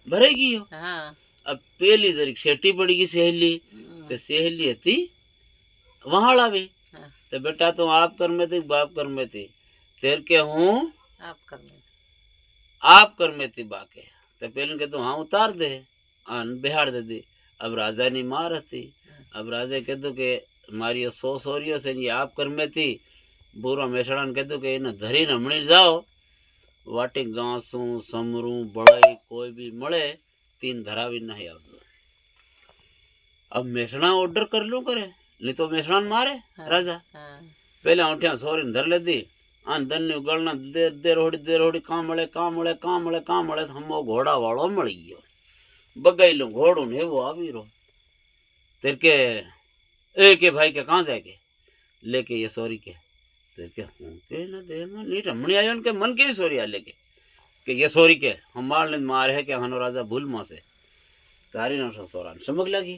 भरेगी हो. अब पहली जरीक शेटी पड़ी गई सहेली. तो सहेली थी वहां लावी. तो बेटा तो आप कर में थी बाप कर में थी. तेर के हूँ आप कर में थी बाके. तो पहले कहते हाँ उतार दे बिहार दे दी. अब राजा ने मार थी. अब राजा कहते के मारी 100 सोरियो से ये आप कर में थी. बुरा मेसड़ा ने कहते के इन्हें धरी ने हमणी जाओ वाटी घासूं समरू बड़ाई कोई भी मळे 3 धरावी नहीं आवतो. अब मेसड़ा ऑर्डर कर लू करे नहीं तो मेसड़ा मारे राजा. पहले उठ्या सोरी धर ले दी आन दन्नी उगलना देर होड़ी काम मळे हमो घोड़ा वालो मળી ગયો. बगाईलू घोड़ू ने वो आवी रो. तेर के ए के भाई के कहां जाए के लेके ये सोरी के. तेर के हूं के ना दे में नी रमणी आयो के मन के सोरी आ लेके के ये सोरी के हम मार है के हनो राजा भूल में से तारी न सोरा समझ लगी.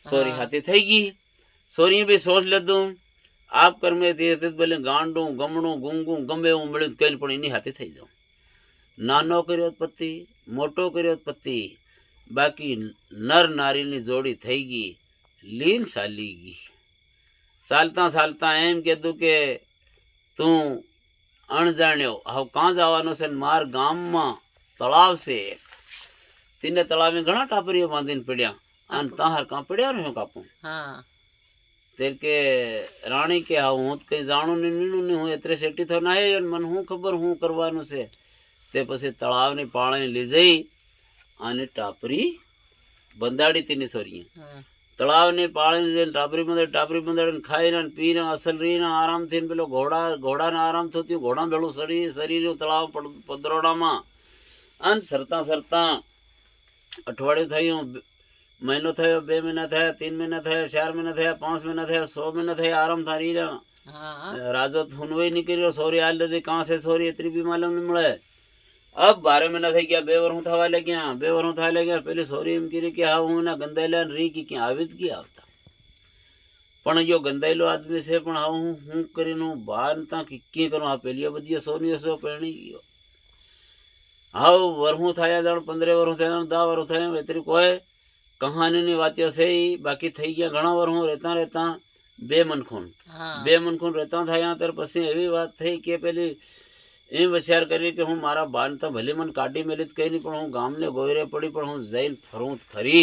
सोरी हाथी થઈ ગઈ. सोरी भी सोच ले दूं आप कर में थी बोले गांडू गमणू गुंगू गमे એવું મળ્યું કઈ પણ એની હાથે થઈ જાઉં. નાનો કર્યો પતિ મોટો કર્યો પતિ બાકી નર નારીની જોડી થઈ ગઈ. લીન સાલી ગઈ. ચાલતા ચાલતા એમ કીધું કે તું અણજાણ્યો હવે કાં જવાનો છે. માર ગામમાં તળાવ છે. તીને તળાવે ઘણા ટાપરીઓ બાંધીને પડ્યા અને તાહાર કાં પડ્યા રહ્યો કાપું. तेर के राणी के हूँ कहीं जाणू नहीं मीणू नहीं हूँ एतरे सेटी थो ना है मन हूँ खबर हूँ करवानु से. ते पछी तळाव ने पाणी ली जई आने टापरी बंधाड़ी तीनी सोरी. तळाव ने पाणी ली टापरी बंधाड़ी खाई ने पी ने असल रही ने आराम थी पेलो घोड़ा ने आराम थोती घोड़ा भेड़ू सड़ी शरीर तळाव पदरोड़ा में अन सरता सरता अठवाडिયું थयुं महीनो थयो 2 महीना थया 3 महीना थया 4 महीना थया 5 महीना थया 100 महीना थया आराम थारी राजो हुनवे निकलियो. सोरी आल दे कहां से सोरी इतनी भी मालूम नहीं मिले. अब 12 महीना थई गया 2 वर्ष थवा लग्या 2 वर्ष थवा लग्या. पहले सोरी एम कीरी के हां हूं ना गंदाइला री की के आवित की आवता पण यो गंदाइलो आदमी से पण हां हूं करीनो बानता की के करो आ पेलियो बदियो सोनियो सो पेणी गयो. हां वर्ष थया जाण 15 वर्ष थया 10 वर्ष थया इतनी कोई कहानी नी वात्यो से बाकी थई गया घणा वर्ष रहता रहता बे मनखून रहता थया. तर पछी एवी बात थई के पेली एम विचार करी कि हूँ मारा बान तो भले मन काटी मेली कई नहीं पण हूँ गाम ने गोयरे पड़ी पण हूँ जईन फरूं खरी.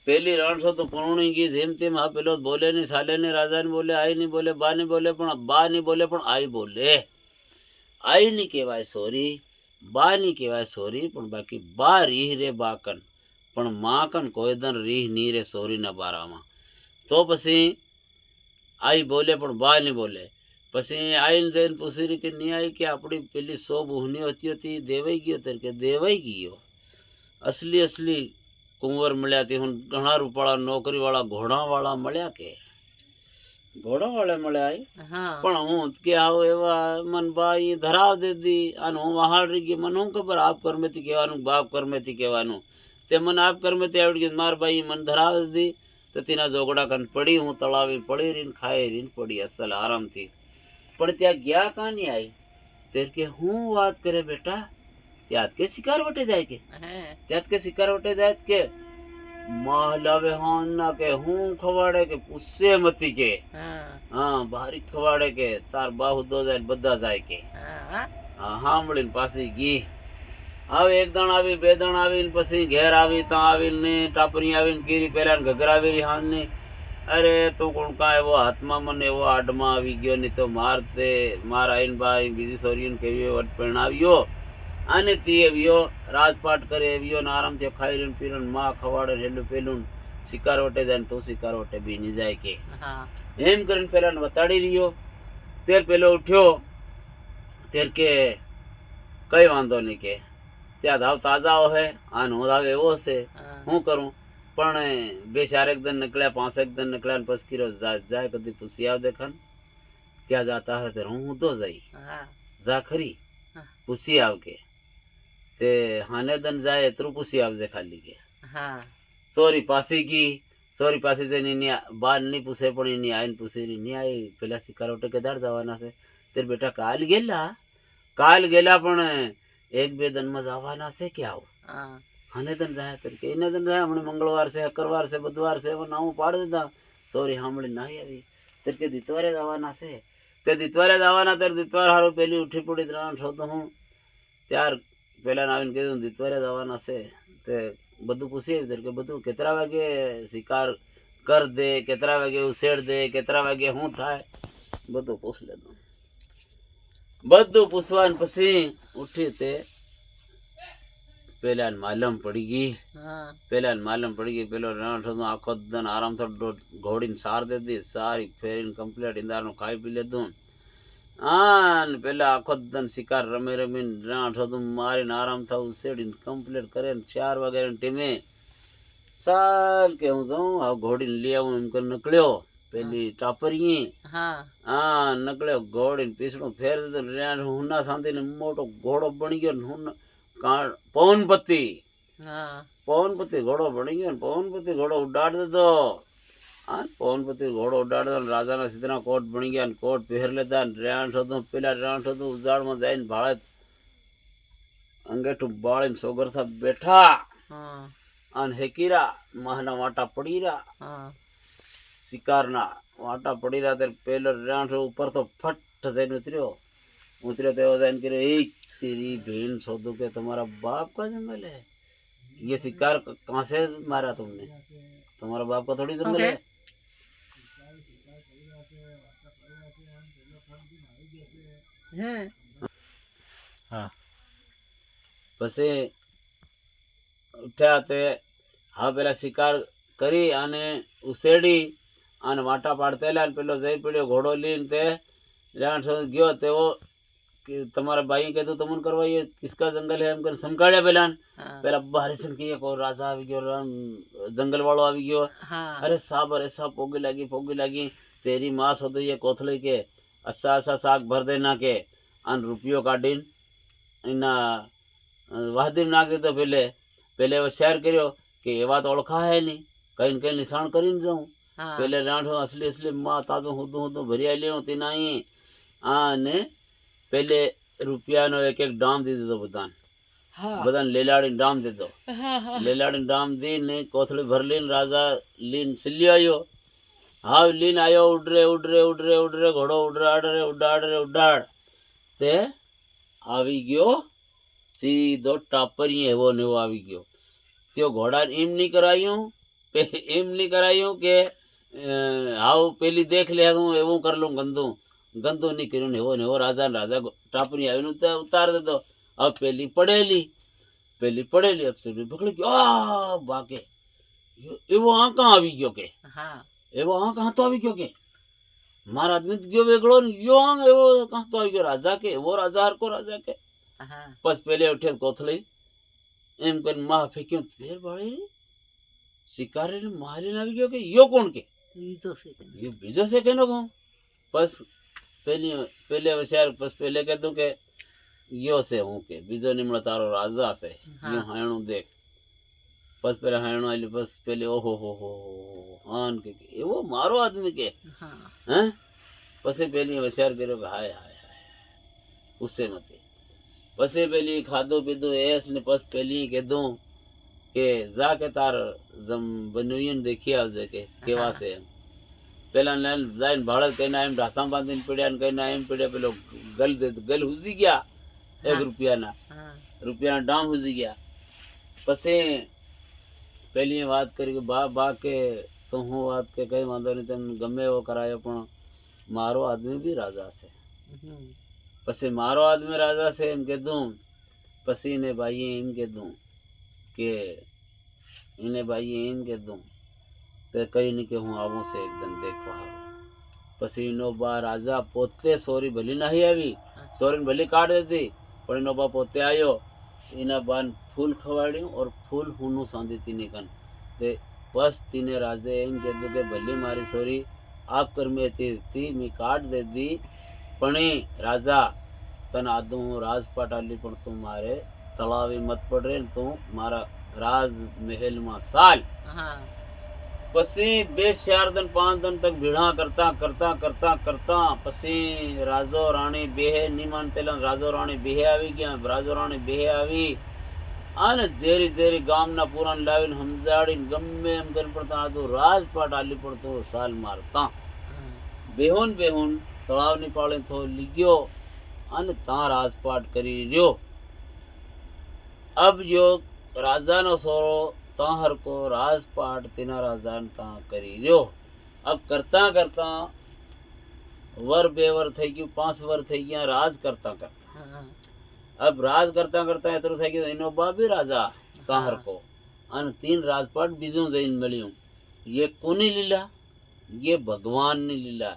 पेली रणसो तो पुरणी गई जेम तेम हा पेलो बोले नहीं साले ने राजा ने बोले आई नहीं बोले बा नहीं बोले पण बा नहीं बोले पण आई बोले. आई नहीं कहवाय सोरी बा नहीं कहवाय सोरी पण बाकी बा रीह रे बाकन पण माँ कन कोई दन रीह नहीं रे सोरी ना बारा में. तो पछी आई बोले पण बा नहीं बोले. पछी आईने जईने पूछी रही कि नहीं आई कि अपनी पेली 100 बूहनी होती देवाई गयो. तेर के देवाई गयो. असली कुंवर मिल्या थी हूँ घणा रूपाड़ा नौकरी वाला घोड़ा वाला मळ्या के ઘોડો વાળે મળે આઈ પણ હું કે આવો એવા મન બાઈ ધરાવ દીધી અને હું વહાડ રહી ગઈ મને હું ખબર આપ કર્મેથી કહેવાનું બાપ કર્મેથી કહેવાનું તે મને આપ કર્મેથી આવડી ગયું માર બાઈ મને ધરાવ દીધી તો તેના જોગડા કન પડી હું તળાવી પડી રહીને ખાઈ રહીને પડી અસલ આરામથી પણ ત્યાં ગયા કાની આવી તે કે હું વાત કરે બેટા ત્યાં કે શિકાર વટે જાય કે ત્યાં કે શિકાર વટે જાય કે महलावे हाँ ना के हूँ खवाड़े के उससे मती के हाँ बाहरी खवाड़े के तार बाहु दो जाए बदा जाए के हाँ हांभळीने पासी गी હવે એક દણ આવી બે દણ આવીને પછી ઘેર આવી ત્યાં આવીને ટાપરી આવીને કીરી પહેલા ઘઘરાવી હાલની અરે તું કોણ કાં એવો હાથમાં મને એવો આડમાં આવી ગયો નહીં તો મારતે માર આવીને ભાઈ બીજી સોરીને કેવી વટ પરણાવ્યો અને તે આવ્યો રાજપાટ કરે આવ્યો ને આરામથી ખાઈ રહીને પીને માં ખવાડે હેલું પેલું શિકાર વટે જાય ને તું શિકાર વટે બીની જાય કે એમ કરીને પેલા વતાડી રહ્યો તેર પેલો ઉઠ્યો તેર કે કઈ વાંધો નહીં કે ત્યાં ધાવ તાજા હે આને હું ધાવ એવો છે શું કરું પણ બે ચારેક દન નીકળ્યા પાંચેક દન નીકળ્યા ને પછી કીરો જાય કદી પૂછી આવ દેખાન ત્યાં જાતા હોય ત્યારે હું તો જઈ જા ખરી પૂછી આવ કે તે હાને દન જાય એટલું પૂછી આવજે ખાલી કે સોરી પાસી ગઈ સોરી પાસી જઈને એની બાર નહીં પૂછે પણ એની આઈને પૂછી નહીં આવી પેલા શિકારોટે કેદાર જવાના છે તે બેટા કાલ ગયેલા પણ એક બે દનમાં જવાના છે કે આવું હાને દન જાય તરીકે એને દન જાય હમણાં મંગળવાર છે અકરવાર છે બુધવાર છે એવા નાવું પાડી દીધા સોરી સાંભળી નાહી આવી તરીકે દિતવારે જવાના છે તે દિતવારે જવાના ત્યારે દિતવાર હારું પેલી ઉઠી પડી ત્રણ છો તો હું ત્યાર પેલા આવીને કીધું દિતવારે જવાના છે તે બધું પૂછી આવી કે બધું કેટલા વાગે શિકાર કર દે કેટલા વાગે ઉછેડ દે કેટલા વાગે શું થાય બધું પૂછ લેતું બધું પૂછવા પછી ઉઠી તે પેલા માલમ પડી ગઈ પેલો રાઠો આખો દન આરામથી ઘોડીને સાર દીધી સારી ફેરીને કમ્પ્લીટ ઈંદારનું ખાઈ પી લીધું ને પેલા આખો દન શિકાર રમીને રાઠો મારીને આરામ થવું ઉછેડીને કમ્પ્લીટ કરે ને 4 વાગ્યાની ટીમે સાલ કે હું જાઉં આ ઘોડીને લઈ આવું એમ કરી નીકળ્યો પેલી ટાપરી નીકળ્યો ઘોડીને પીસણું ફેર દીધું હુના શાંતિને મોટો ઘોડો બની ગયો ને પવનપતિ ઘોડો બની ગયો ને પવનપતિ ઘોડો ઉડાડી દીધો પવનપતિ ઘોડો ઉડાડી દીધો રાજાના સીધા કોટ બની ગયા ને કોટ પહેર લેતા પેલા રાંઠ હતું ઉજાડમાં જઈને ભાળે અંગેઠું બાળીને સોગરથા બેઠા અને હેકીરા મહાના વાટા પડી રહ્યા શિકારના વાટા પડી રહ્યા ત્યારે પેલો રાંઠ ઉપર તો ફટ જઈને ઉતર્યો તેવો જઈને કર્યો એક तेरी बहन सोदो के तुम्हारा बाप का जंगल है ये शिकार कहाँ से मारा तुमने तुम्हारा बाप का थोड़ी जंगल है हाँ પછી ઉઠ્યા તે હા પેલા શિકાર કરી અને ઉસેડી અને વાટા પાડતેલા પેલો જઈ પડ્યો ઘોડો લઈને તે રાણ ગયો તેઓ તમારા ભાઈ કીધું તમને કરવા ये किसका जंगल है એમ સમકાડ્યા પેલા બારી સમ કે કોઈ રાજા આવી ગયો જંગલ વાળો આવી ગયો અરે સાબ પોગી લાગી તેરી માં સોતો ये કોથળી કે અચ્છા શાક ભર દેના કે આન રૂપિયો કાઢીને એના વાહદીમ નાખી દીધો પેલે શેર કર્યો કે એવા તો ઓળખા હે નહીં કઈ નિશાન કરીને જાઉં પેલે રાંઠો અસલી માં તાજો હું ભરી આવેલી હતી નહીં અને પેલે રૂપિયાનો એક ડામ દી દીધો બધાને લેલાડીને ડામ દઈને કોથળી ભર લઈને રાજા લીન સિલ્લી આવ્યો હાવ લીન આવ્યો ઉડરે ઘોડો ઉડાડ તે આવી ગયો સીધો ટાપરી એવો ને એવો આવી ગયો त्यो ઘોડાને એમ નહીં કરાયું કે હાવ પેલી દેખ લે હું એવું કરી લઉં ગંદુ નહીં કર્યું ને એવો રાજા ટાપરી આવીને ઉતાર દીધો હવે પેલી પડેલી અપસરી પકડી ગયો બાકે એવો કાં આવી ગયો કે કાં તો આવી ગયો કે મારા આદમી ગયો વેગળો ને એવો કાં તો આવી ગયો રાજા કે એવો રાજા હરકો રાજા કે પછી પેલે ઉઠે કોથળી એમ કરીને માં ફેંક્યું તેર બાળી શિકારી મારીને આવી ગયો કે યો કોણ કે ये बीजो से कहनो कहूँ बस पहले होशियार बस पहले कह दूं के यो से हूँ के बीजो निमड़ा तारो राजा से यो हायणु देख बस पहले हायणु आली बस पहले ओहो हो हान के वो मारो आदमी के हैं पसे पहली होशियार करो हाय हाय हाय उससे मत पसे पहली खादो पीधो ऐस ने बस पहली कह दूं के जाके तार जम बनवीन देखी आवजे के केवा से पेला ने जाइन भाड़े कईना एम ढासा बांधीने पड्या ने कईना एम पड्या पेलो गल हुजी गया 1 रुपया ना डाम हुजी गया पसे पहली बात करी के बा के तो हूँ बात के कई वांधो नहीं तन गमे वो करायो पण मारो आदमी भी राजा से पसे मारो आदमी राजा से एम कह दूं पसी ने भाई एम कह दूं के इन्हें भाई एम कह दूं तो कहीं नहीं के हूँ आवों से एकदम देखवा पसी इनो बा राजा पोते सोरी भली नहीं आवी सोरी भली काट देती पर इनो बा पोते आयो इना बान फूल खवाड़ियों और फूल हुनु सांदी तीने कन ते बस तीने राजे एम कह दो के भली मारी सोरी आप कर में थी मैं काट दे दी पणे राजा तन आदू राजपाट आली पण तू मारे तलावी मत पड़ रे तू मारा राज महल में साल पसी 4 दिन 5 दिन तक भीड़ा करता करता करता करता पसी राजो राणी बेहे नहीं मानते राजो राणी बेहे आवी गया राजो राणी बेहे आवी आने जेरी जेरी गाम ना पूरा लावीन हमजाड़ी गम्मे हम कर पड़ता आदू राजपाट आली पड़तो साल मारता बेहोन बेहोन तलाव नहीं पाले तो लिग्यो अन ता राजपाट करी रियो अब जो राजा नो सोरो ताहर को राजपाट तीना राजा ता करी रियो अब करता करता वर बेवर થઈ ગયું 5 वर થઈ ગયા राज करता करता अब राज करता करता एतरो થઈ ગયું इनो बाबी राजा ताहर को अन 3 राजपाट बीजो जइन मिलियो ये कोनी लीला ये भगवान ने लीला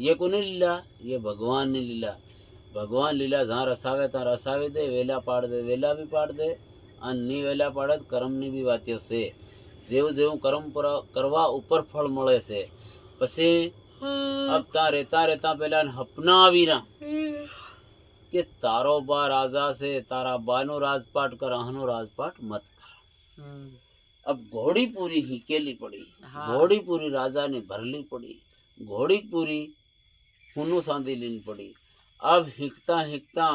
ये कोनी लीला ये भगवान ने लीला भगवान लीला जहाँ रसावे ता रसावे दे वेला पाड़ दे वेला भी पाड़ दे अन्नी वेला पाड़े कर्म नी भी वात्यो से जेव जेव कर्म पूरा करवा ऊपर फल मळे से पछी अब ता रेता रेता पेला हपना आवीरा के तारो बा राजा से तारा बानो राजपाट कर आहनो राजपाट मत कर अब घोड़ी पूरी हिकेली पड़ी घोड़ी पूरी राजा ने भरली पड़ी घोड़ी पूरी हुनु सांदी लीन पड़ी अब हिकता हिकता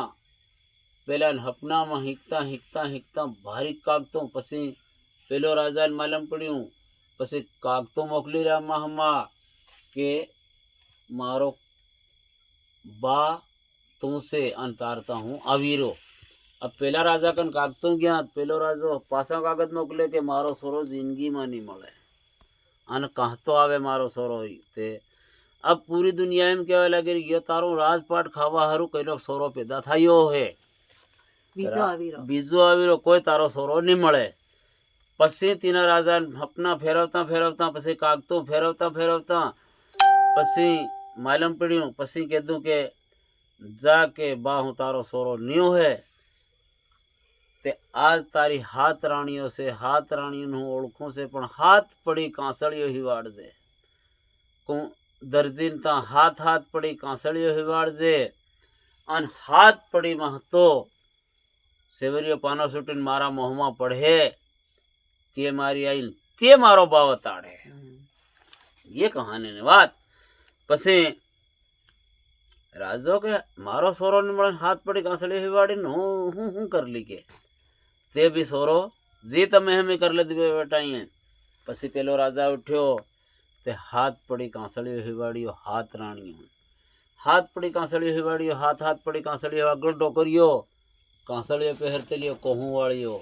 पेला हपना में हिकता हिकता हिकता भारी कागतों पसी पेलो राजा ने मालूम पड़ियों पसी कागतों मोकली रा महमा के मारो बा तुमसे अंतारता हूँ अवीरो अब पेला राजा कन कागतों गया पेलो राजो पासा कागज मोकले के मारो सोरो जिंदगी में नहीं मळे अन कहतो आवे मारो सोरो ते अब पूरी दुनिया में कहवा लगे गयो तारो राजपाट खावा हारू कईनो सोरो पैदा थायो है बीजो आवीरो कोई तारो सोरो नहीं मळे पसी तीना राजा अपना फेरवता फेरवता पसी कागतो फेरवता फेरवता पसी मालूम पड़ियो पसी कह दूं के जाके बाहू तारो सोरो न्यू है ते आज तारी हाथ राणियों से हाथ राणियों ओळखों से पण हाथ पड़ी कांसळियो ही वाड़जे को दर्जीन ता हाथ हाथ पड़ी कांसळियो ही वाड़जे अन हाथ पड़ी महतो सेवरियो पानो सुटीन मारा मोहमा पढ़े ते मारी आई ते मारो बावताड़े ये कहानी ने बात पसे राजो के मारो सोरो ने मळे हाथ पड़ी कांसळी हिवाड़ी नो हूं कर ली के ते भी सोरो जी तमे हमें कर ले दिवे बेटाई पसी पेलो राजा उठ्यो ते हाथ पड़ी कांसळी हिवाड़ी हाथ राणी हाथ पड़ी कांसळी हिवाड़ी हाथ हाथ पड़ी कांसळी अगल डोकरियो कांसळियो पहरते लियो कोहू वाळियो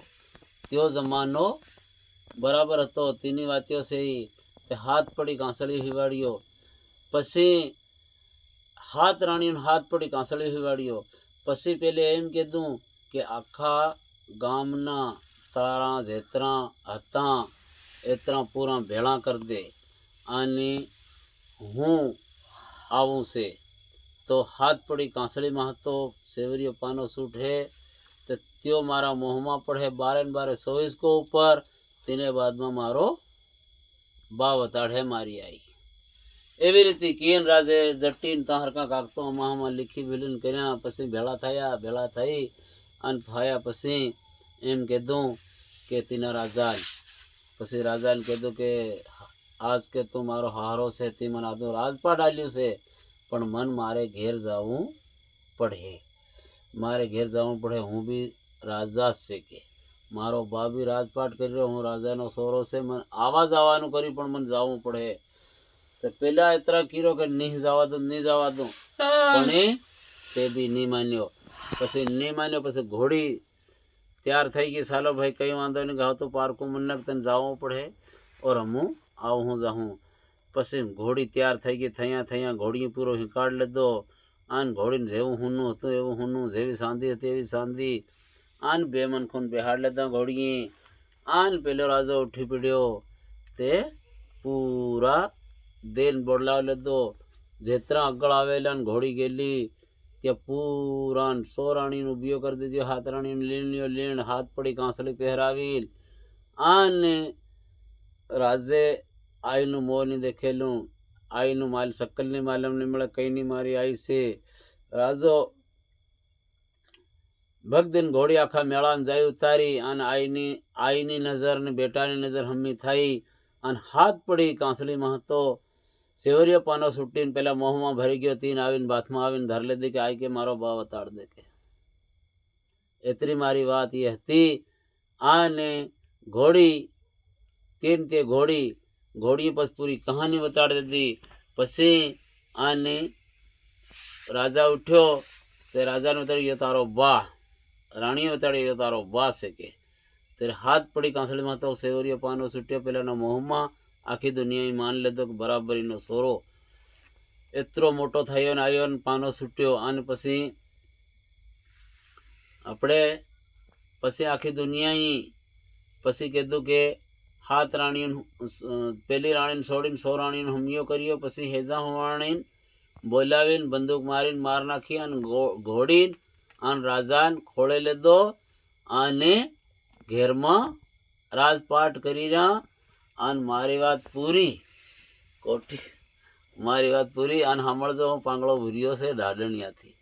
त्यो जमानो बराबर हतो तीनी वात्यो से ही ते हाथ पड़ी कांसळी हिवाड़ियो पसी हाथ राणी हाथ पड़ी कांसळी हिवाड़ियो पसी पहले एम कह दूं कि आखा गामना तारा जेतरा हता एतरा पूरा भेड़ा कर दे आने हूँ आवूं से तो हाथ पड़ी कांसळी में तो सेवरियो पानो सूट है तो त्यो मारा मोहमा पड़े 12-12-24 को ऊपर तीने बाद में मारो बावताड़ है मारी आई એવી રીતે કીન રાજે જટીન તાહરકા કાગતો આમાં લીખી વિલીન કર્યા. પછી ભેળા થઈ અને ફાયા પછી એમ કીધું કે તેના રાજા પછી રાજાને કીધું કે આજ કે તું મારો હારો છે તે મને આજનો રાજપાટ આલ્યું છે પણ મન મારે ઘેર જવું પડે હું બી રાજા છે કે મારો બાપ બી રાજપાટ કરી રહ્યો હું રાજાનો સોરો છે મને આવા જવાનું કર્યું પણ મને જવું પડે. તો પેલા એતરા કીરો કે નહીં જવા દઉં પણ એ તે બી નહીં માન્યો. પછી ઘોડી તૈયાર થઈ ગઈ. ચાલો ભાઈ કઈ વાંધો નહીં ગાવ તો પારકું મને તને જવું પડે ઓર હું આવું જાઉં. પછી ઘોડી તૈયાર થઈ ગઈ. થયા ઘોડીએ પૂરો હિંકાડ લીધો. આન ઘોડીને જેવું હુનું હતું એવું હુનું, જેવી સાંધી હતી એવી સાંધી. આન બે મનખોન બેહાડ લીધા ઘોડીએ. આન પેલો રાજો ઉઠી પડ્યો તે પૂરા દેન બોલાવી લીધો. જેતરા આગળ આવેલા ને ઘોડી ગયેલી ત્યાં પૂરા 100 રાણીનો ઉભિયો કરી દીધો. હાથ રાણીને લીણ હાથ પડી કાંસળી પહેરાવી. આને રાજે આઈનું મોં નહીં દેખેલું. આઈનું માલ શકલની માલમ નહીં મળે કઈ નહીં મારી આઈ છે. રાજો ભગદિન ઘોડી આખા મેળામાં જાય ઉતારી અને આઈની નજર ને બેટાની નજર હમ્મી થઈ અને હાથ પડી કાંસળીમાં હતો. સેવરિયો પાનો છૂટીને પેલા મોહમાં ભરી ગયો. તીન આવીને બાથમાં આવીને ધર લીધી કે આઈ કે મારો બા વતાડ દે કે એતરી મારી વાત એ હતી. આને ઘોડી તીન તે ઘોડીએ પછી પૂરી કહાની વતાડી દીધી. પછી આને રાજા ઉઠ્યો તે રાજાને વતાડી તારો બા. રાણીએ વતાડી તારો બા છે કે ત્યારે હાથ પડી કાંસળીમાં તો સેવરિયો પાનો છૂટ્યો. પેલાના મોહમાં આખી દુનિયા માન લેતો કે બરાબરીનો સોરો એટલો મોટો થયો ને આવ્યો ને પાનો છૂટ્યો. અને પછી આખી દુનિયા પછી કીધું કે હાથ રાણીઓ પેલી રાણીને છોડીને 100 રાણીનો હુમલો કર્યો. પછી હેજા હોવાણીને બોલાવીને બંદૂક મારીને માર નાખી અને ઘોડીને અને રાજાને ખોળે લીધો અને ઘેરમાં રાજપાટ કરી રહ્યા. અને મારી વાત પૂરી અને સાંભળજો હું પાંગળો ભૂર્યો છે દાડણિયાથી.